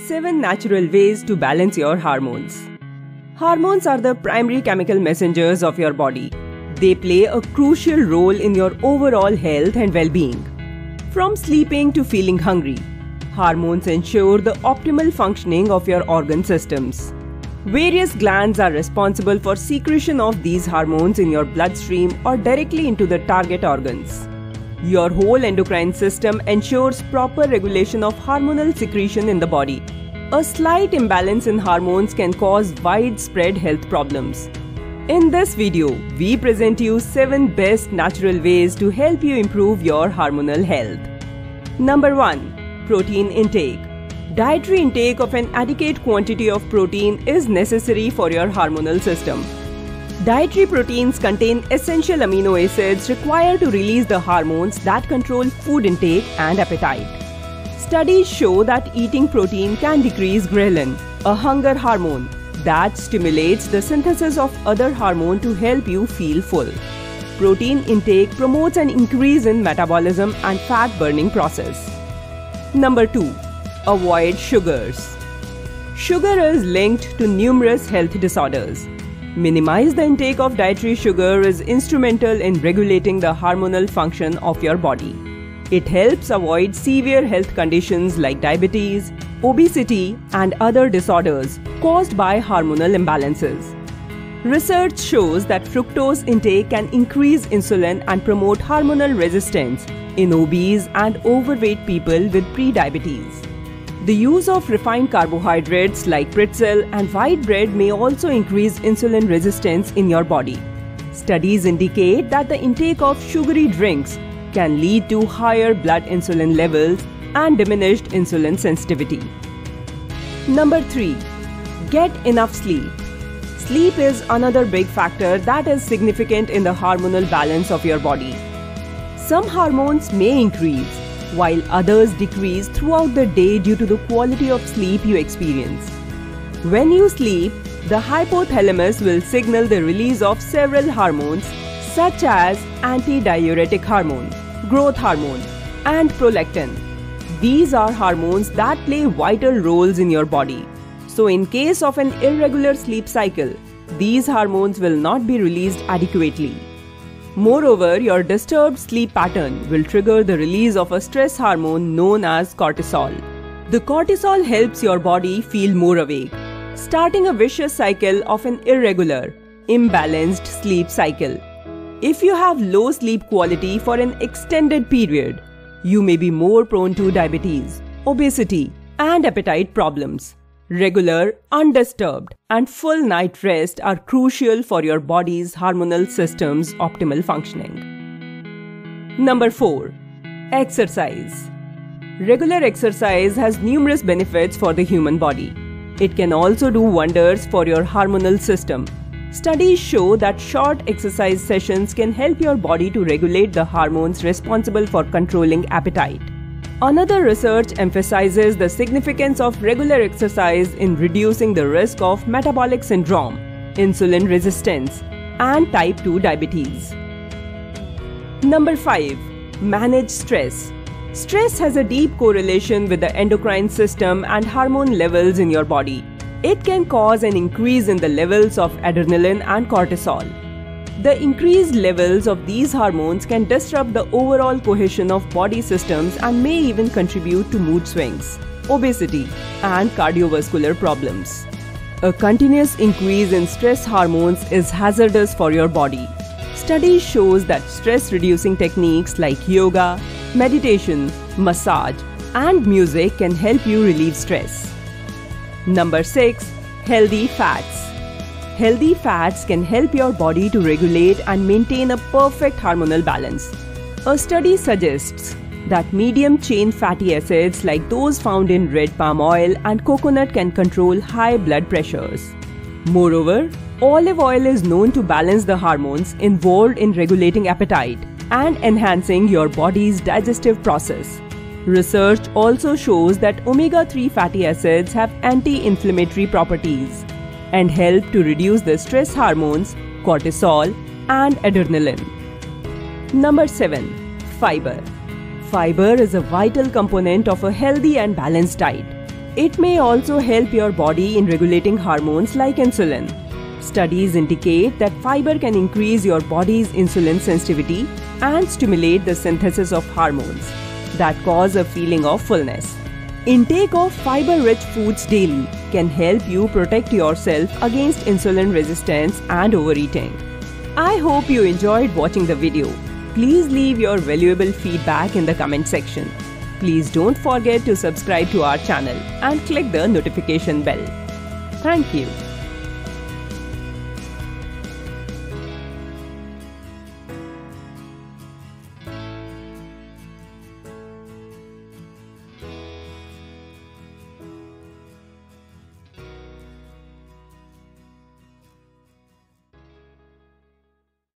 7 natural ways to balance your hormones. Hormones are the primary chemical messengers of your body. They play a crucial role in your overall health and well-being. From sleeping to feeling hungry, hormones ensure the optimal functioning of your organ systems. Various glands are responsible for secretion of these hormones in your bloodstream or directly into the target organs. Your whole endocrine system ensures proper regulation of hormonal secretion in the body. A slight imbalance in hormones can cause widespread health problems. In this video, we present you 7 best natural ways to help you improve your hormonal health. Number 1. Protein intake. Dietary intake of an adequate quantity of protein is necessary for your hormonal system. Dietary proteins contain essential amino acids required to release the hormones that control food intake and appetite. Studies show that eating protein can decrease ghrelin, a hunger hormone that stimulates the synthesis of other hormone to help you feel full. Protein intake promotes an increase in metabolism and fat burning process. Number 2. Avoid sugars. Sugar is linked to numerous health disorders. Minimize the intake of dietary sugar is instrumental in regulating the hormonal function of your body. It helps avoid severe health conditions like diabetes, obesity, and other disorders caused by hormonal imbalances. Research shows that fructose intake can increase insulin and promote hormonal resistance in obese and overweight people with prediabetes. The use of refined carbohydrates like pretzel and white bread may also increase insulin resistance in your body. Studies indicate that the intake of sugary drinks can lead to higher blood insulin levels and diminished insulin sensitivity. Number 3. Get enough sleep. Sleep is another big factor that is significant in the hormonal balance of your body. Some hormones may increase, while others decrease throughout the day due to the quality of sleep you experience. When you sleep, the hypothalamus will signal the release of several hormones such as antidiuretic hormone, growth hormone, and prolactin. These are hormones that play vital roles in your body. So in case of an irregular sleep cycle, these hormones will not be released adequately. Moreover, your disturbed sleep pattern will trigger the release of a stress hormone known as cortisol. The cortisol helps your body feel more awake, starting a vicious cycle of an irregular, imbalanced sleep cycle. If you have low sleep quality for an extended period, you may be more prone to diabetes, obesity, and appetite problems. Regular, undisturbed, and full night rest are crucial for your body's hormonal system's optimal functioning. Number 4. Exercise. Regular exercise has numerous benefits for the human body. It can also do wonders for your hormonal system. Studies show that short exercise sessions can help your body to regulate the hormones responsible for controlling appetite. Another research emphasizes the significance of regular exercise in reducing the risk of metabolic syndrome, insulin resistance, and type 2 diabetes. Number 5. Manage stress. Stress has a deep correlation with the endocrine system and hormone levels in your body. It can cause an increase in the levels of adrenaline and cortisol. The increased levels of these hormones can disrupt the overall cohesion of body systems and may even contribute to mood swings, obesity, and cardiovascular problems. A continuous increase in stress hormones is hazardous for your body. Studies show that stress-reducing techniques like yoga, meditation, massage, and music can help you relieve stress. Number 6. Healthy fats. Healthy fats can help your body to regulate and maintain a perfect hormonal balance. A study suggests that medium-chain fatty acids like those found in red palm oil and coconut can control high blood pressures. Moreover, olive oil is known to balance the hormones involved in regulating appetite and enhancing your body's digestive process. Research also shows that omega-3 fatty acids have anti-inflammatory properties and help to reduce the stress hormones, cortisol, and adrenaline. Number 7. Fiber. Fiber is a vital component of a healthy and balanced diet. It may also help your body in regulating hormones like insulin. Studies indicate that fiber can increase your body's insulin sensitivity and stimulate the synthesis of hormones that cause a feeling of fullness. Intake of fiber-rich foods daily can help you protect yourself against insulin resistance and overeating. I hope you enjoyed watching the video. Please leave your valuable feedback in the comment section. Please don't forget to subscribe to our channel and click the notification bell. Thank you.